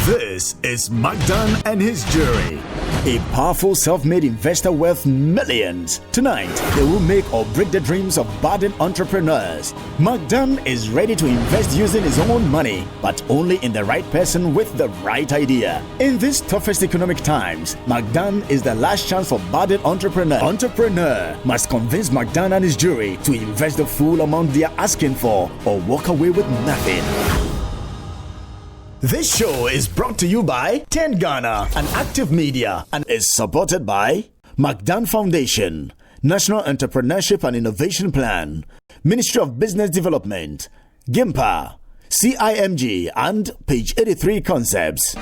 This is McDan and his jury. A powerful self-made investor worth millions. Tonight, they will make or break the dreams of budding entrepreneurs. McDan is ready to invest using his own money, but only in the right person with the right idea. In these toughest economic times, McDan is the last chance for budding entrepreneurs. Entrepreneur must convince McDan and his jury to invest the full amount they are asking for or walk away with nothing. This show is brought to you by 10 Ghana and Active Media and is supported by McDan Foundation, National Entrepreneurship and Innovation Plan, Ministry of Business Development, GIMPA, CIMG and Page 83 Concepts.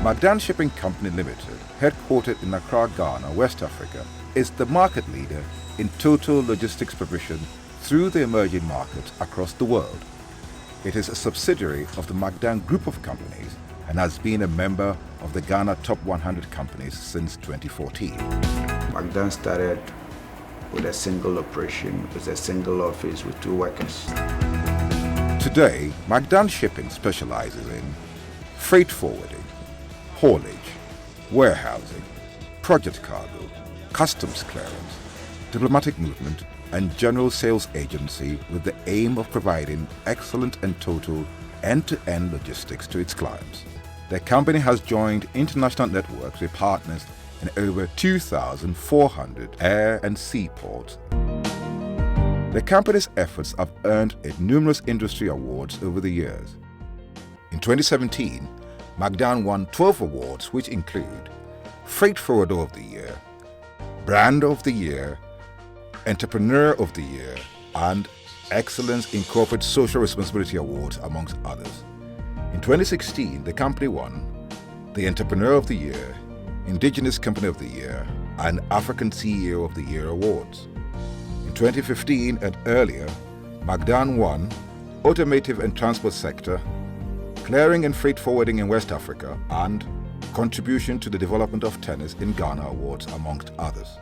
McDan Shipping Company Limited, headquartered in Accra, Ghana, West Africa, is the market leader in total logistics provision through the emerging markets across the world. It is a subsidiary of the McDan Group of Companies and has been a member of the Ghana Top 100 Companies since 2014. McDan started with a single operation, with a single office with 2 workers. Today, McDan Shipping specializes in freight forwarding, haulage, warehousing, project cargo, customs clearance, diplomatic movement, and general sales agency with the aim of providing excellent and total end-to-end logistics to its clients. The company has joined international networks with partners in over 2,400 air and sea ports. The company's efforts have earned it numerous industry awards over the years. In 2017, McDan won 12 awards, which include Freight Forwarder of the Year, Brand of the Year, Entrepreneur of the Year, and Excellence in Corporate Social Responsibility Awards, amongst others. In 2016, the company won the Entrepreneur of the Year, Indigenous Company of the Year, and African CEO of the Year awards. In 2015 and earlier, McDan won Automotive and Transport Sector, Clearing and Freight Forwarding in West Africa, and Contribution to the Development of Tennis in Ghana awards, amongst others.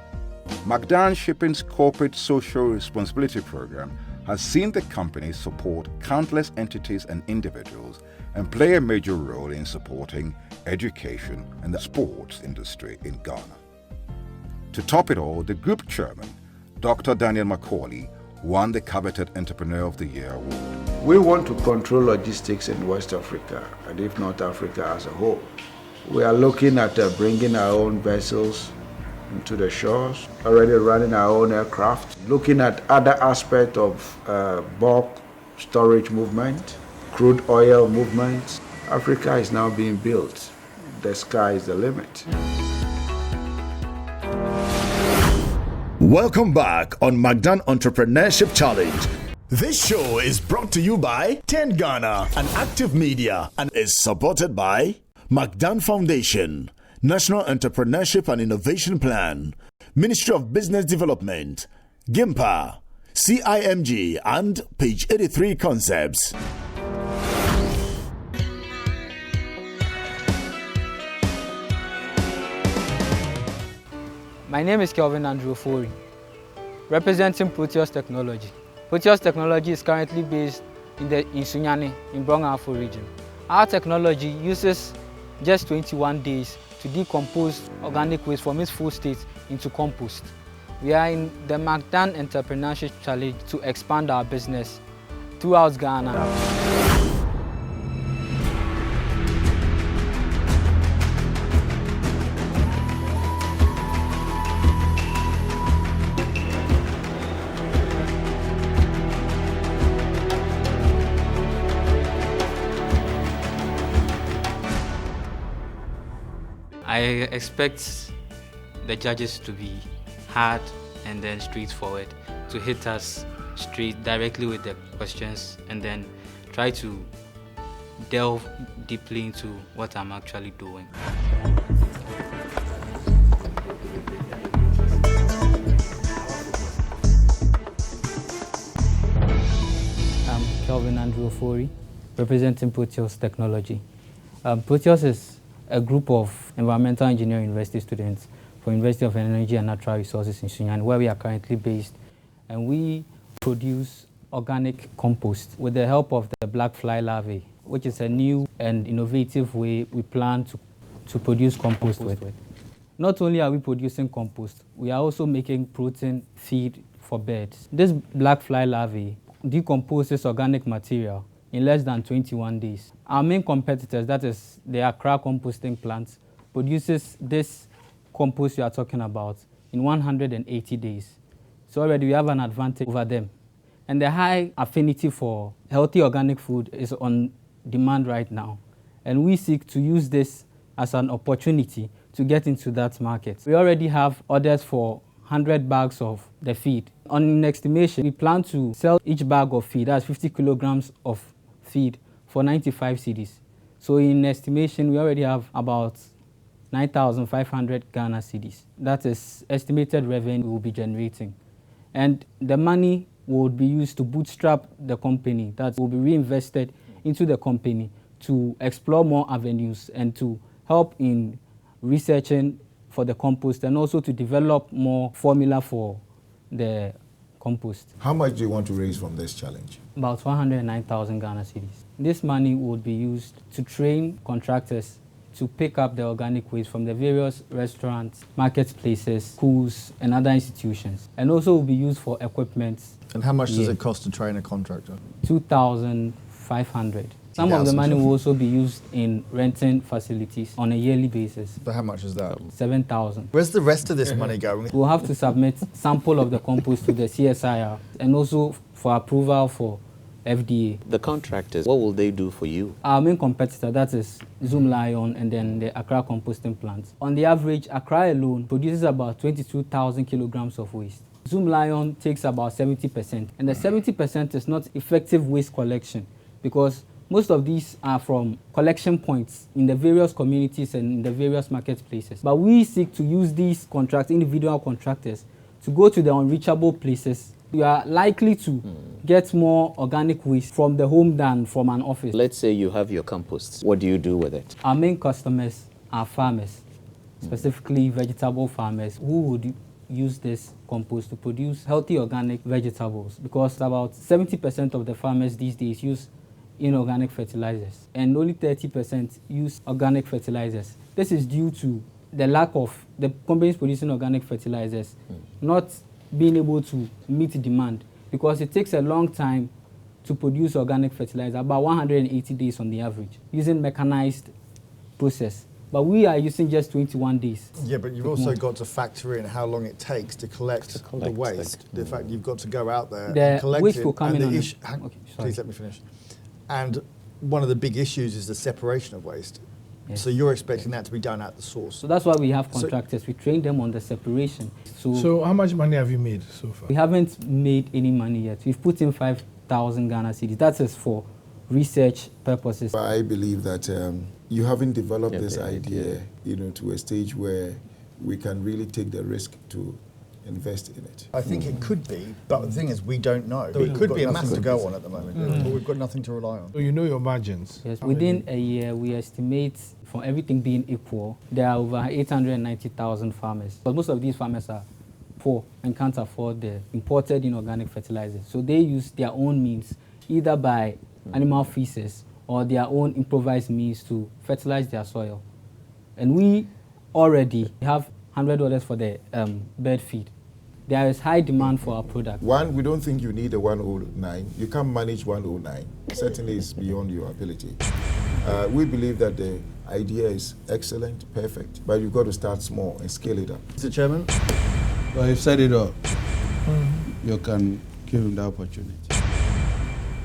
McDan Shipping's Corporate Social Responsibility Program has seen the company support countless entities and individuals and play a major role in supporting education and the sports industry in Ghana. To top it all, the group chairman, Dr. Daniel Macaulay, won the coveted Entrepreneur of the Year award. We want to control logistics in West Africa, and if not Africa as a whole. We are looking at bringing our own vessels into the shores, already running our own aircraft, looking at other aspects of bulk storage movement, crude oil movement. Africa is now being built. The sky is the limit. Welcome back on McDan Entrepreneurship Challenge. This show is brought to you by 10 Ghana and Active Media and is supported by McDan Foundation, National Entrepreneurship and Innovation Plan, Ministry of Business Development, GIMPA, CIMG and Page 83 Concepts. My name is Kelvin Andrew Ofori, representing Proteus Technology. Proteus Technology is currently based in Sunyani in Brong-Ahafo region. Our technology uses just 21 days to decompose organic waste from its full state into compost. We are in the McDan Entrepreneurship Challenge to expand our business throughout Ghana. I expect the judges to be hard and then straightforward, to hit us straight directly with the questions and then try to delve deeply into what I'm actually doing. I'm Kelvin Andrew Ofori, representing Proteus Technology. Proteus is a group of environmental engineering university students from University of Energy and Natural Resources in Sunyani, where we are currently based and we produce organic compost with the help of the black fly larvae, which is a new and innovative way we plan to produce compost with. Not only are we producing compost, we are also making protein feed for birds. This black fly larvae decomposes organic material in less than 21 days. Our main competitors, that is the Accra composting plant, produces this compost you are talking about in 180 days. So already we have an advantage over them. And the high affinity for healthy organic food is on demand right now. And we seek to use this as an opportunity to get into that market. We already have orders for 100 bags of the feed. On an estimation, we plan to sell each bag of feed, that's 50 kilograms of feed, for 95 cedis. So in estimation, we already have about 9,500 Ghana cedis. That is estimated revenue we'll be generating. And the money will be used to bootstrap the company, that will be reinvested into the company to explore more avenues and to help in researching for the compost and also to develop more formula for the compost. How much do you want to raise from this challenge? About 109,000 Ghana cedis. This money would be used to train contractors to pick up the organic waste from the various restaurants, marketplaces, schools, and other institutions. And also will be used for equipment. And how much does it cost to train a contractor? 2,500. Some of the money will also be used in renting facilities on a yearly basis. So how much is that? 7,000. Where's the rest of this money going? We'll have to submit sample of the compost to the CSIR and also for approval for FDA. The contractors, what will they do for you? Our main competitor, that is Zoom Lion and then the Accra composting plant. On the average, Accra alone produces about 22,000 kilograms of waste. Zoom Lion takes about 70%, and the 70% is not effective waste collection because most of these are from collection points in the various communities and in the various marketplaces. But we seek to use these individual contractors, to go to the unreachable places. You are likely to get more organic waste from the home than from an office. Let's say you have your compost. What do you do with it? Our main customers are farmers, specifically vegetable farmers, who would use this compost to produce healthy organic vegetables, because about 70% of the farmers these days use inorganic fertilizers and only 30% use organic fertilizers. This is due to the lack of the companies producing organic fertilizers not being able to meet demand, because it takes a long time to produce organic fertilizer, about 180 days on the average, using mechanized process. But we are using just 21 days. Yeah, but you've also got to factor in how long it takes to collect the waste. The fact you've got to go out there and collect waste it. Will come in on Please let me finish. And one of the big issues is the separation of waste. Yes. So you're expecting that to be done at the source. So that's why we have contractors. We train them on the separation. So how much money have you made so far? We haven't made any money yet. We've put in 5,000 Ghana cedis. That is for research purposes. I believe that you haven't developed this idea, to a stage where we can really take the risk to invest in it. I think it could be, but the thing is, we don't know. So it could be a mass to go on at the moment, but we've got nothing to rely on. So you know your margins? Yes, within a year, we estimate, for everything being equal, there are over 890,000 farmers. But most of these farmers are poor and can't afford the imported inorganic fertilizers. So they use their own means, either by animal feces or their own improvised means to fertilize their soil. And we already have $100 for the bird feed. There is high demand for our product. One, we don't think you need a 109. You can't manage 109. Certainly it's beyond your ability. We believe that the idea is excellent, perfect, but you've got to start small and scale it up. Mr. Chairman? Well, you've set it up. You can give him the opportunity.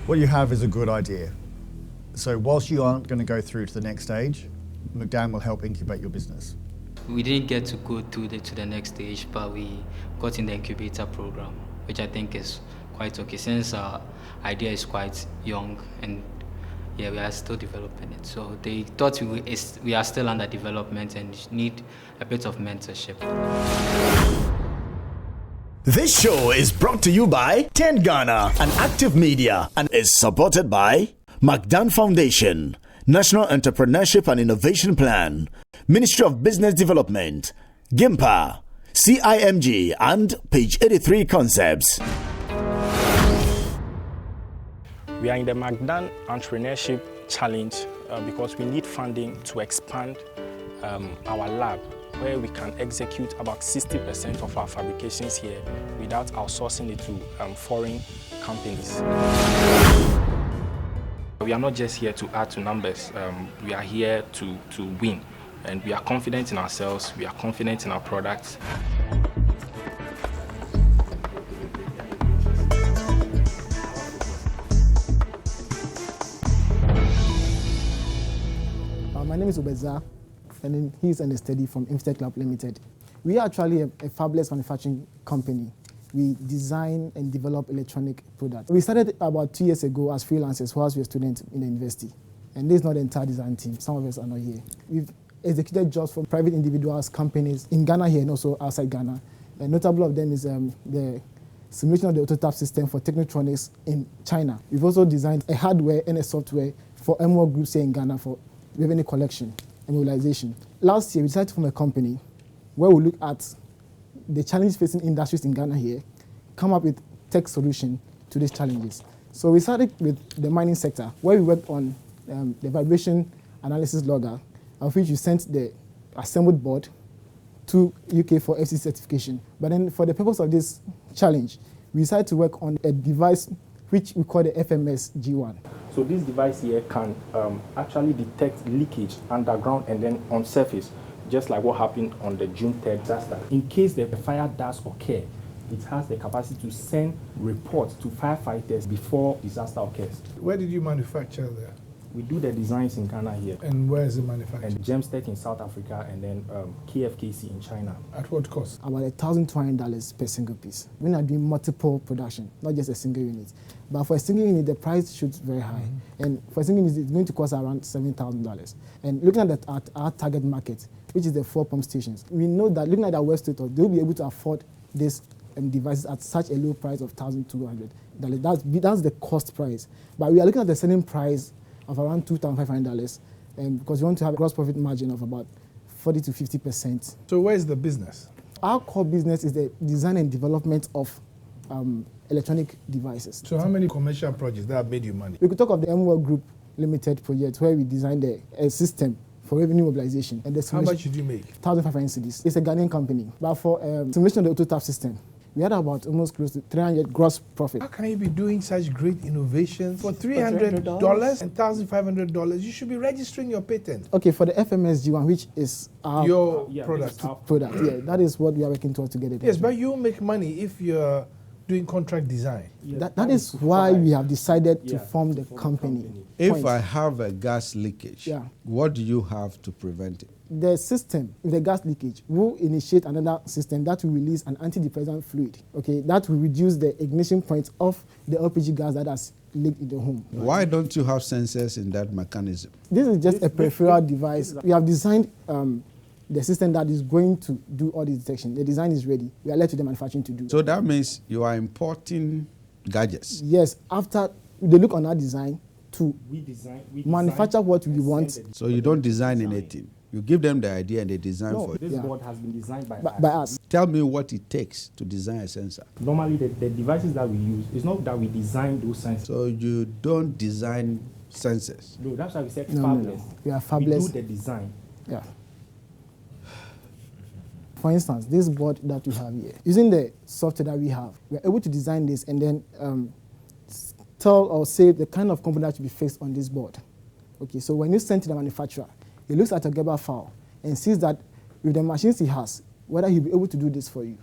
What you have is a good idea. So whilst you aren't going to go through to the next stage, McDan will help incubate your business. We didn't get to go to the next stage, but we got in the incubator program, which I think is quite okay, since our idea is quite young and we are still developing it. So they thought we are still under development and need a bit of mentorship. This show is brought to you by 10 Ghana and Active Media and is supported by McDan Foundation, National Entrepreneurship and Innovation Plan, Ministry of Business Development, GIMPA, CIMG and Page 83 Concepts. We are in the McDan Entrepreneurship Challenge because we need funding to expand our lab, where we can execute about 60% of our fabrications here without outsourcing it to foreign companies. We are not just here to add to numbers, we are here to win, and we are confident in ourselves, we are confident in our products. My name is Obeza, and he's an study from Imstech Club Limited. We are actually a fabless manufacturing company. We design and develop electronic products. We started about 2 years ago as freelancers whilst we were students in the university. And this is not the entire design team. Some of us are not here. We've executed jobs for private individuals, companies in Ghana here and also outside Ghana. A notable of them is the simulation of the auto-tap system for Technotronics in China. We've also designed a hardware and a software for MWOR groups here in Ghana for revenue collection and mobilization. Last year, we decided to form a company where we look at the challenges facing industries in Ghana here, come up with tech solution to these challenges. So we started with the mining sector, where we worked on the vibration analysis logger, of which we sent the assembled board to UK for FC certification. But then for the purpose of this challenge, we decided to work on a device which we call the FMS G1. So this device here can actually detect leakage underground and then on surface, just like what happened on the June 3rd disaster. In case the fire does occur, it has the capacity to send reports to firefighters before disaster occurs. Where did you manufacture that? We do the designs in Ghana here. And where is it manufactured? And Gemstech in South Africa, and then KFKC in China. At what cost? About $1,200 per single piece. We are doing multiple production, not just a single unit. But for a single unit, the price shoots very high. And for a single unit, it's going to cost around $7,000. And looking at our target market, which is the 4 pump stations, we know that looking at our West status, they'll be able to afford these devices at such a low price of $1,200. That's the cost price. But we are looking at the selling price of around $2,500, because we want to have a gross profit margin of about 40 to 50%. So where is the business? Our core business is the design and development of electronic devices. So how many commercial projects that have made you money? We could talk of the MWOR Group Limited project, where we designed a system for revenue mobilization. And how much did you make? 1,500 cedis. It's a Ghanaian company. But for simulation of the auto-tap system, we had about almost close to 300 gross profit. How can you be doing such great innovations for $300 and $1,500? You should be registering your patent. Okay, for the FMS G1, which is your product. Yeah, that is what we are working towards together. Yes, but you make money if you're doing contract design. That is why we have decided to form the company. If I have a gas leakage, what do you have to prevent it? The system, if the gas leakage, will initiate another system that will release an antidepressant fluid, okay, that will reduce the ignition point of the LPG gas that has leaked in the home. Why don't you have sensors in that mechanism? This is just a peripheral device. We have designed the system that is going to do all the detection. The design is ready. We are left to the manufacturing to do. So that means you are importing gadgets? Yes, after they look on our design to manufacture what we want. So you don't design anything? You give them the idea and they design for it? This board has been designed by us. Tell me what it takes to design a sensor. Normally, the devices that we use, it's not that we design those sensors. So you don't design sensors? No, that's why we said fabless. No. We are fabless. We do the design. Yeah. For instance, this board that we have here, using the software that we have, we're able to design this and then tell or say the kind of component that should be fixed on this board. Okay, so when you send to the manufacturer, he looks at a Gerber file and sees that with the machines he has, whether he'll be able to do this for you.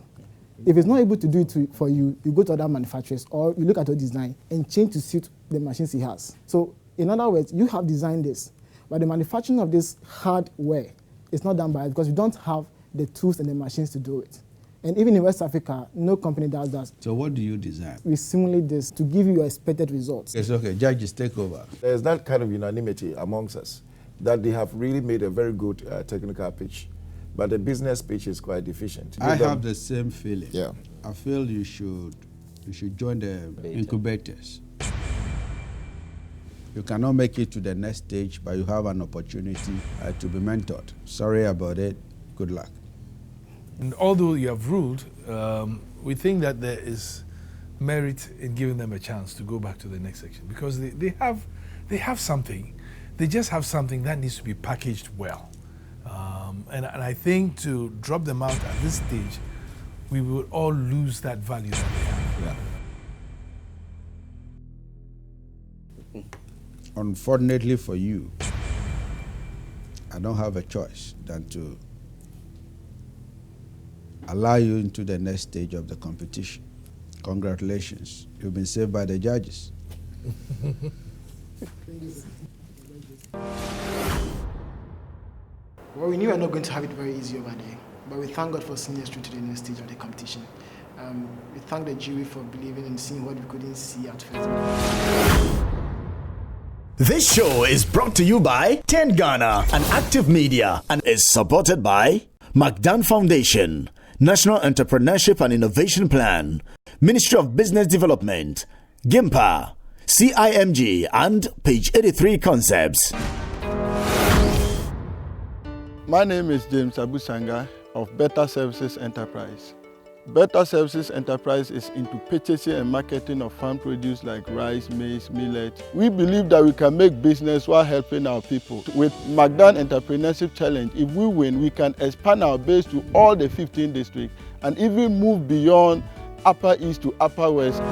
If he's not able to do it for you, you go to other manufacturers or you look at your design and change to suit the machines he has. So in other words, you have designed this, but the manufacturing of this hardware is not done by us because we don't have the tools and the machines to do it. And even in West Africa, no company does that. So what do you design? We simulate this to give you your expected results. It's okay, judges, take over. There's that kind of unanimity amongst us that they have really made a very good technical pitch, but the business pitch is quite deficient. I have the same feeling. Yeah. I feel you should join the incubators. You cannot make it to the next stage, but you have an opportunity to be mentored. Sorry about it. Good luck. And although you have ruled, we think that there is merit in giving them a chance to go back to the next section, because they have something. They just have something that needs to be packaged well. And I think to drop them out at this stage, we will all lose that value that they have. Yeah. Unfortunately for you, I don't have a choice than to allow you into the next stage of the competition. Congratulations. You've been saved by the judges. Well, we knew we were not going to have it very easy over there, but we thank God for seeing us through to the next stage of the competition. We thank the jury for believing and seeing what we couldn't see at first. This show is brought to you by 10 Ghana and Active Media and is supported by McDan Foundation, National Entrepreneurship and Innovation Plan, Ministry of Business Development, GIMPA, CIMG, and Page 83 Concepts. My name is James Abusanga of Better Services Enterprise. Better Services Enterprise is into purchasing and marketing of farm produce like rice, maize, millet. We believe that we can make business while helping our people. With McDan Entrepreneurship Challenge, if we win, we can expand our base to all the 15 districts and even move beyond Upper East to Upper West.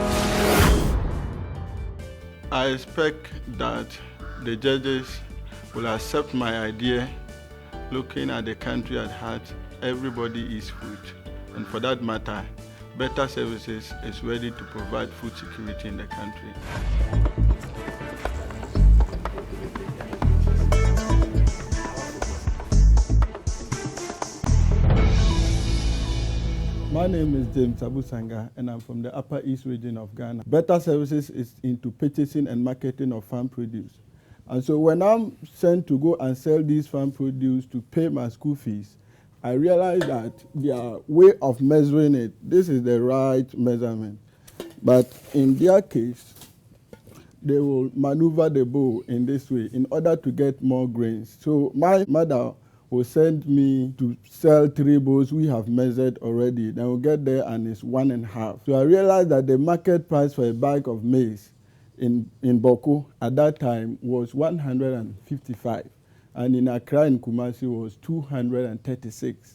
I expect that the judges will accept my idea. Looking at the country at heart, everybody is food. And for that matter, Better Services is ready to provide food security in the country. My name is James Abusanga and I'm from the Upper East region of Ghana. Better Services is into purchasing and marketing of farm produce. And so when I'm sent to go and sell these farm produce to pay my school fees, I realize that their way of measuring it, this is the right measurement. But in their case, they will maneuver the bowl in this way in order to get more grains. So my mother will send me to sell 3 bowls we have measured already. Then we'll get there and it's 1.5. So I realized that the market price for a bag of maize in Boko at that time was 155. And in Accra and Kumasi was 236,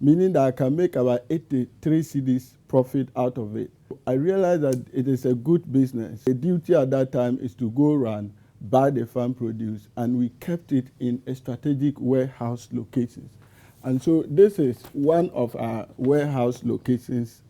meaning that I can make about 83 cedis profit out of it. I realized that it is a good business. The duty at that time is to go around, buy the farm produce, and we kept it in a strategic warehouse locations. And so this is one of our warehouse locations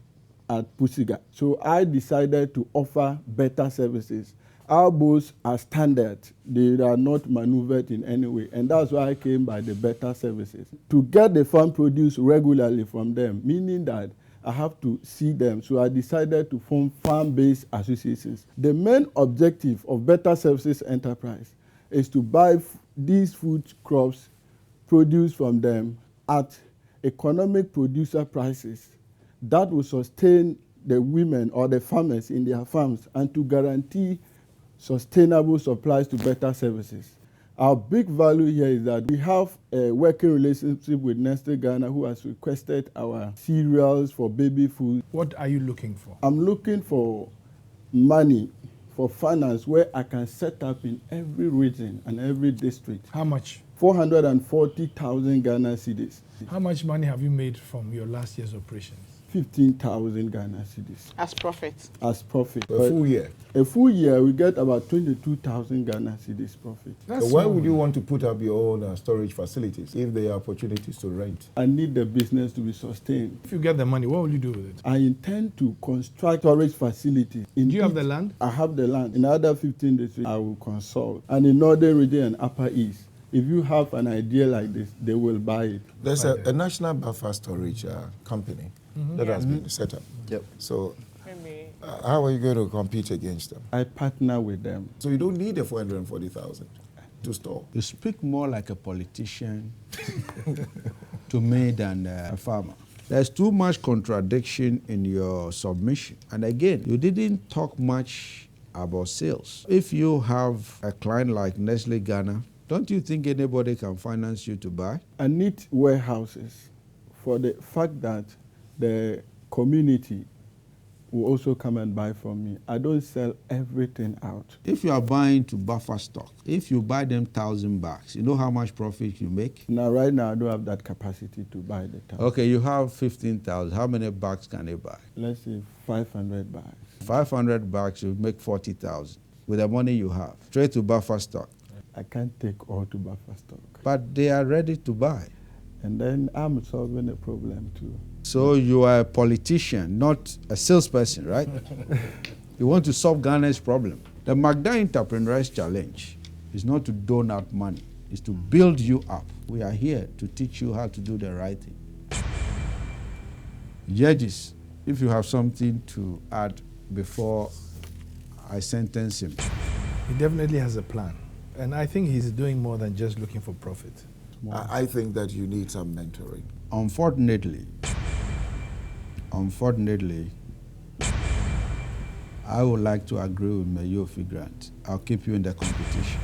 at Pusiga. So I decided to offer better services. Our bowls are standard. They are not maneuvered in any way. And that's why I came by the Better Services. To get the farm produce regularly from them, meaning that I have to see them. So I decided to form farm-based associations. The main objective of Better Services Enterprise is to buy these food crops produced from them at economic producer prices that will sustain the women or the farmers in their farms and to guarantee sustainable supplies to Better Services. Our big value here is that we have a working relationship with Nestle Ghana, who has requested our cereals for baby food. What are you looking for? I'm looking for money, for finance, where I can set up in every region and every district. How much? 440,000 Ghana cedis. How much money have you made from your last year's operations? 15,000 Ghana cedis. As profit? As profit. A full year? A full year, we get about 22,000 Ghana cedis profit. So why would you want to put up your own storage facilities if there are opportunities to rent? I need the business to be sustained. If you get the money, what will you do with it? I intend to construct storage facilities. Do you have the land? I have the land. In the other 15 districts, I will consult. And in Northern region and Upper East, if you have an idea like this, they will buy it. There's a national buffer storage company that has been set up. Yep. So how are you going to compete against them? I partner with them. So you don't need the 440,000 to store? You speak more like a politician to me than a farmer. There's too much contradiction in your submission. And again, you didn't talk much about sales. If you have a client like Nestle Ghana, don't you think anybody can finance you to buy? I need warehouses for the fact that the community will also come and buy from me. I don't sell everything out. If you are buying to buffer stock, if you buy them 1,000 bags, you know how much profit you make? Now, right now, I don't have that capacity to buy the 1,000. Okay, you have 15,000. How many bags can they buy? Let's say 500 bags. 500 bags, you make 40,000 with the money you have. Straight to buffer stock. I can't take all to buffer stock. But they are ready to buy. And then I'm solving a problem too. So you are a politician, not a salesperson, right? You want to solve Ghana's problem. The McDan Entrepreneurship Challenge is not to dole out money. It's to build you up. We are here to teach you how to do the right thing. Judges, if you have something to add before I sentence him. He definitely has a plan. And I think he's doing more than just looking for profit. I think that you need some mentoring. Unfortunately, I would like to agree with Mayofi Grant. I'll keep you in the competition.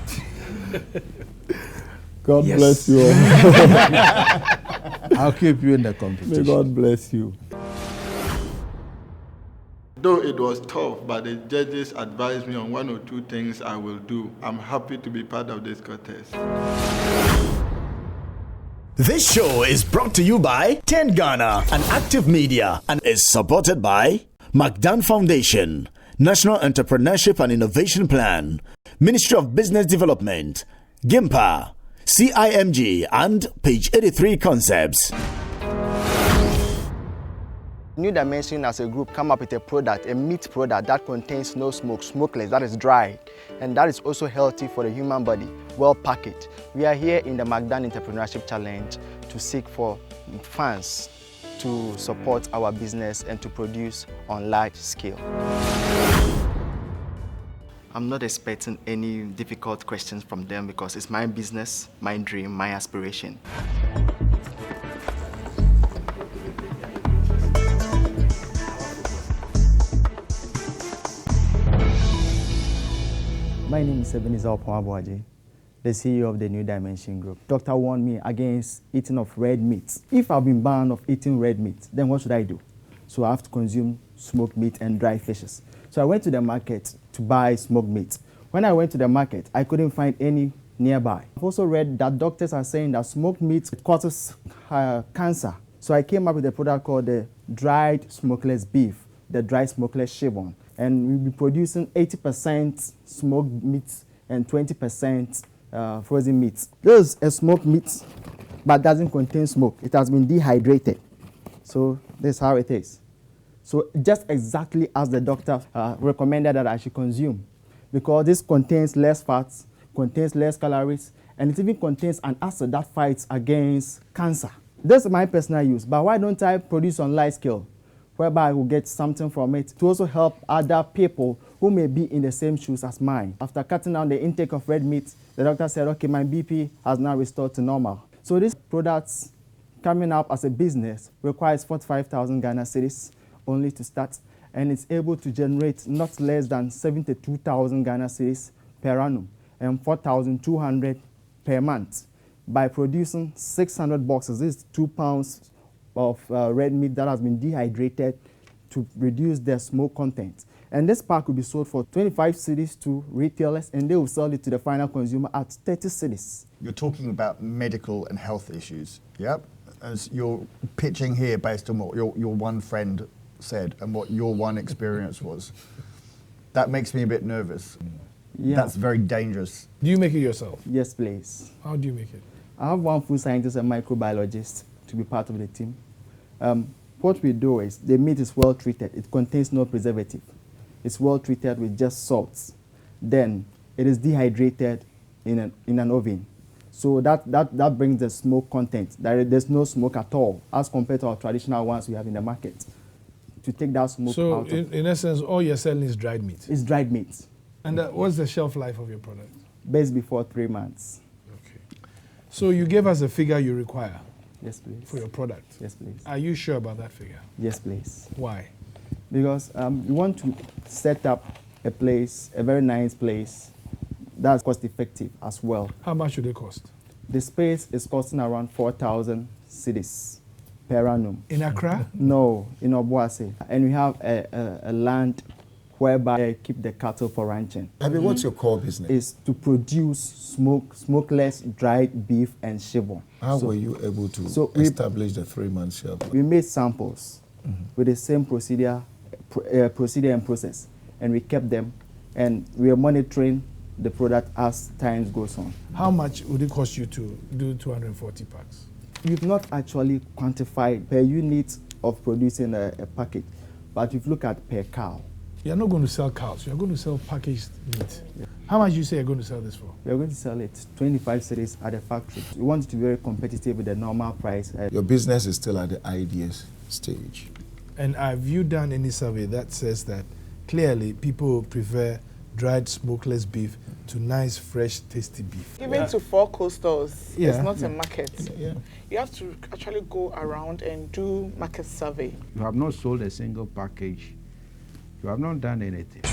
God bless you all. I'll keep you in the competition. May God bless you. Though it was tough, but the judges advised me on 1 or 2 things I will do. I'm happy to be part of this contest. This show is brought to you by 10 Ghana, an active media, and is supported by McDan Foundation, National Entrepreneurship and Innovation Plan, Ministry of Business Development, GIMPA, CIMG, and Page 83 Concepts. New Dimension as a group come up with a product, a meat product that contains no smoke, smokeless, that is dry, and that is also healthy for the human body, well packaged. We are here in the McDan Entrepreneurship Challenge to seek for funds to support our business and to produce on large scale. I'm not expecting any difficult questions from them because it's my business, my dream, my aspiration. My name is Ebenezer Opoabuaji, the CEO of the New Dimension Group. Doctor warned me against eating of red meat. If I've been banned of eating red meat, then what should I do? So I have to consume smoked meat and dry fishes. So I went to the market to buy smoked meat. When I went to the market, I couldn't find any nearby. I've also read that doctors are saying that smoked meat causes cancer. So I came up with a product called the dried smokeless beef, the dried smokeless Chevron. And we'll be producing 80% smoked meat and 20% frozen meat. This is a smoked meat, but doesn't contain smoke. It has been dehydrated. So this is how it is. So just exactly as the doctor recommended that I should consume, because this contains less fats, contains less calories, and it even contains an acid that fights against cancer. This is my personal use, but why don't I produce on large scale, whereby I will get something from it to also help other people who may be in the same shoes as mine. After cutting down the intake of red meat, the doctor said, okay, my BP has now restored to normal. So this product coming up as a business requires 45,000 Ghana cedis only to start, and it's able to generate not less than 72,000 Ghana cedis per annum and 4,200 per month by producing 600 boxes. This is 2 pounds of red meat that has been dehydrated to reduce their smoke content. And this pack will be sold for 25 cedis to retailers, and they will sell it to the final consumer at 30 cedis. You're talking about medical and health issues, yep? As you're pitching here based on what your one friend said and what your one experience was. That makes me a bit nervous. Yeah. That's very dangerous. Do you make it yourself? Yes, please. How do you make it? I have one food scientist and microbiologist to be part of the team. What we do is the meat is well treated. It contains no preservative. It's well treated with just salts. Then it is dehydrated in an oven. So that brings the smoke content. There's no smoke at all as compared to our traditional ones we have in the market. To take that smoke out. So in essence, all you're selling is dried meat? It's dried meat. And what's the shelf life of your product? Best before 3 months. Okay. So you gave us a figure you require. Yes, please. For your product. Yes, please. Are you sure about that figure? Yes, please. Why? Because we want to set up a place, a very nice place, that's cost effective as well. How much should it cost? The space is costing around 4,000 cedis. per annum. In Accra? No, in Obuasi. And we have a land whereby they keep the cattle for ranching. I mean, what's your core business? Is to produce smokeless dried beef and shivo. How were you able to establish the 3-month shelf? We made samples with the same procedure and process, and we kept them, and we are monitoring the product as time goes on. How much would it cost you to do 240 packs? We've not actually quantified per unit of producing a package, but we've looked at per cow. You're not going to sell cows, you're going to sell packaged meat. Yeah. How much do you say you're going to sell this for? We're going to sell it 25 cedis at the factory. We want it to be very competitive with the normal price. Your business is still at the ideas stage. And have you done any survey that says that clearly people prefer dried smokeless beef to nice, fresh, tasty beef? Even to 4 coasters, Yeah. it's not a market. Yeah. You have to actually go around and do market survey. You have not sold a single package. You have not done anything.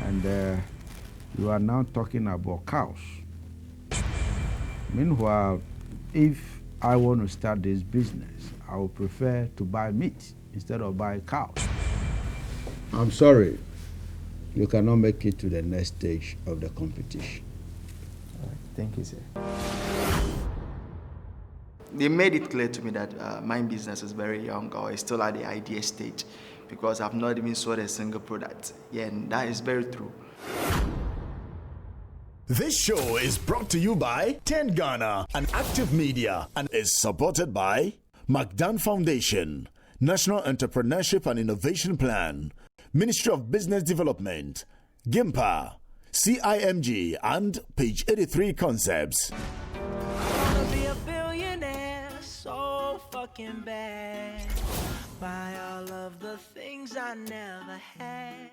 And you are now talking about cows. Meanwhile, if I want to start this business, I would prefer to buy meat instead of buy cows. I'm sorry, you cannot make it to the next stage of the competition. All right. Thank you, sir. They made it clear to me that my business is very young, or is still at the idea stage, because I've not even sold a single product. Yeah, and that is very true. This show is brought to you by 10 Ghana and Active Media and is supported by McDan Foundation, National Entrepreneurship and Innovation Plan, Ministry of Business Development, GIMPA, CIMG, and Page 83 Concepts. I wanna be a billionaire so fucking bad. Buy all of the things I never had.